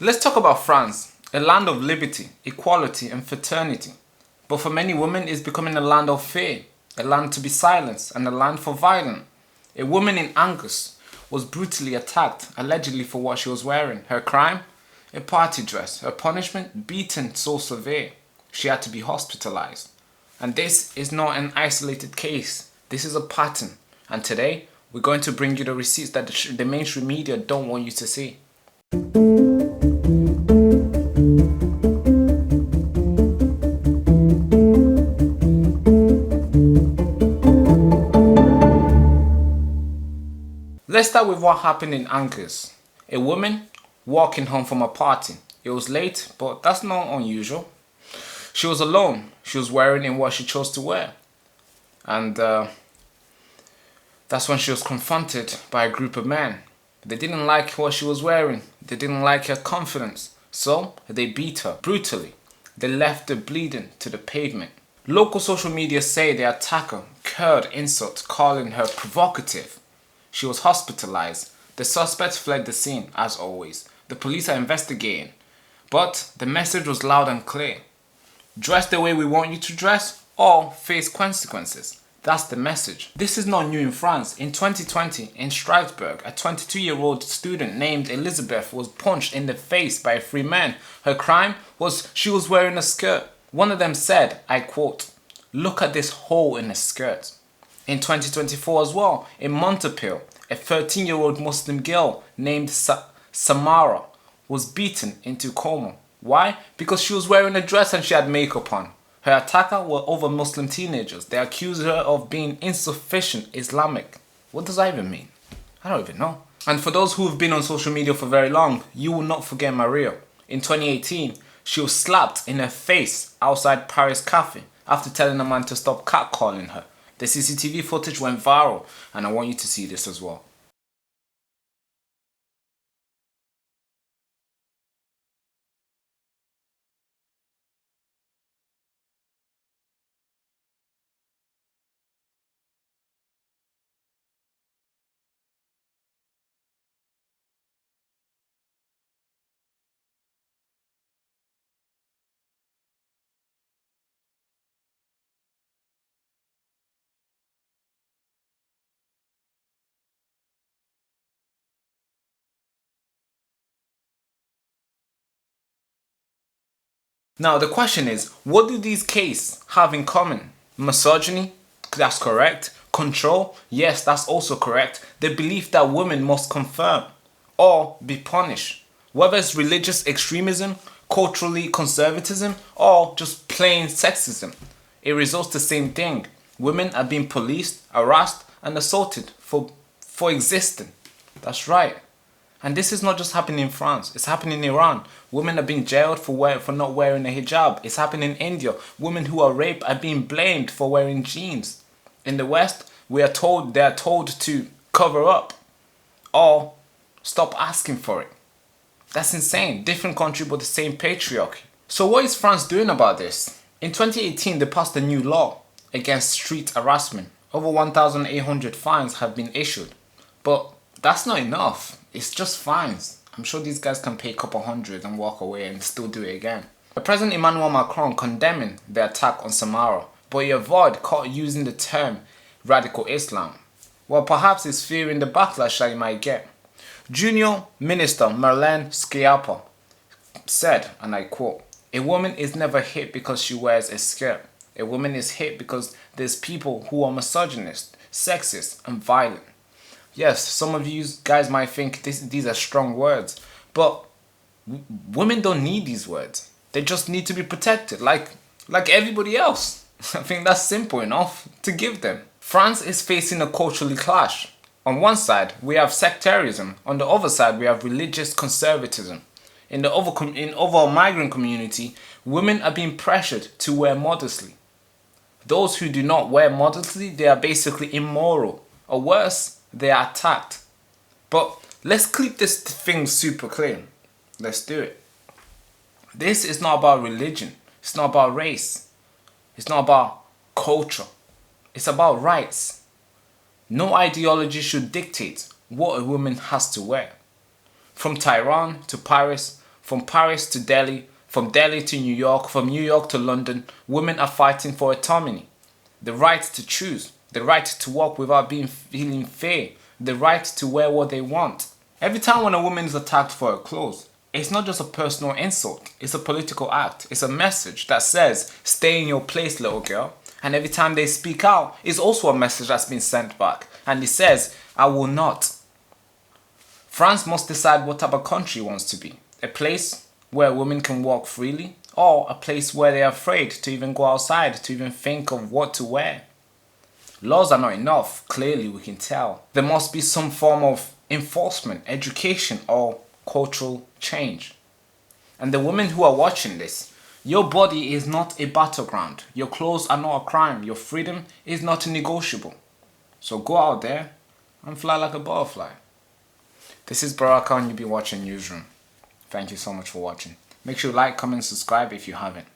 Let's talk about France, a land of liberty, equality and fraternity. But for many women it's becoming a land of fear, a land to be silenced and a land for violence. A woman in Angers was brutally attacked, allegedly for what she was wearing. Her crime? A party dress. Her punishment? Beaten so severe. She had to be hospitalized. And this is not an isolated case. This is a pattern. And today, we're going to bring you the receipts that the mainstream media don't want you to see. Let's start with what happened in Angers. A woman walking home from a party. It was late, but that's not unusual. She was alone. She was wearing in what she chose to wear. And that's when she was confronted by a group of men. They didn't like what she was wearing. They didn't like her confidence. So they beat her brutally. They left her bleeding to the pavement. Local social media say the attacker curled insults, calling her provocative. She was hospitalized. The suspects fled the scene, as always. The police are investigating. But the message was loud and clear. Dress the way we want you to dress or face consequences. That's the message. This is not new in France. In 2020, in Strasbourg, a 22-year-old student named Elizabeth was punched in the face by 3 men. Her crime was she was wearing a skirt. One of them said, I quote, "Look at this hole in the skirt." In 2024 as well, in Montpellier, a 13-year-old Muslim girl named Samara was beaten into coma. Why? Because she was wearing a dress and she had makeup on. Her attacker were other Muslim teenagers. They accused her of being insufficient Islamic. What does that even mean? I don't even know. And for those who have been on social media for very long, you will not forget Maria. In 2018, she was slapped in her face outside Paris Cafe after telling a man to stop catcalling her. The CCTV footage went viral, and I want you to see this as well. Now the question is, what do these cases have in common? Misogyny? That's correct. Control? Yes, that's also correct. The belief that women must conform or be punished. Whether it's religious extremism, culturally conservatism, or just plain sexism, it results the same thing. Women are being policed, harassed, and assaulted for existing. That's right. And this is not just happening in France. It's happening in Iran. Women are being jailed for not wearing a hijab. It's happening in India. Women who are raped are being blamed for wearing jeans. In the West, they are told to cover up or stop asking for it. That's insane. Different country but the same patriarchy. So what is France doing about this? In 2018, they passed a new law against street harassment. Over 1,800 fines have been issued. But that's not enough. It's just fines. I'm sure these guys can pay a couple hundred and walk away and still do it again. The President Emmanuel Macron condemning the attack on Samara, but he avoided using the term radical Islam. Well, perhaps he's fearing the backlash that he might get. Junior Minister Marlène Schiappa said, and I quote, "A woman is never hit because she wears a skirt. A woman is hit because there's people who are misogynist, sexist, and violent." Yes, some of you guys might think these are strong words, but women don't need these words. They just need to be protected, like everybody else. I think that's simple enough to give them. France is facing a cultural clash. On one side, we have sectarianism. On the other side, we have religious conservatism. In other migrant community, women are being pressured to wear modestly. Those who do not wear modestly, they are basically immoral, or worse, they are attacked. But let's keep this thing super clear. Let's do it. This is not about religion. It's not about race. It's not about culture. It's about rights. No ideology should dictate what a woman has to wear. From Tehran to Paris, From Paris to Delhi, from Delhi to New York, from New York to London, women are fighting for autonomy. The right to choose, the right to walk without feeling fear, the right to wear what they want. Every time when a woman is attacked for her clothes, it's not just a personal insult, it's a political act. It's a message that says, stay in your place, little girl. And every time they speak out, it's also a message that's been sent back. And it says, I will not. France must decide what type of country it wants to be. A place where women can walk freely, or a place where they're afraid to even go outside, to even think of what to wear. Laws are not enough, clearly we can tell. There must be some form of enforcement, education, or cultural change. And the women who are watching this, your body is not a battleground. Your clothes are not a crime. Your freedom is not negotiable. So go out there and fly like a butterfly. This is Baraka and you've been watching Newsroom. Thank you so much for watching. Make sure you like, comment, subscribe if you haven't.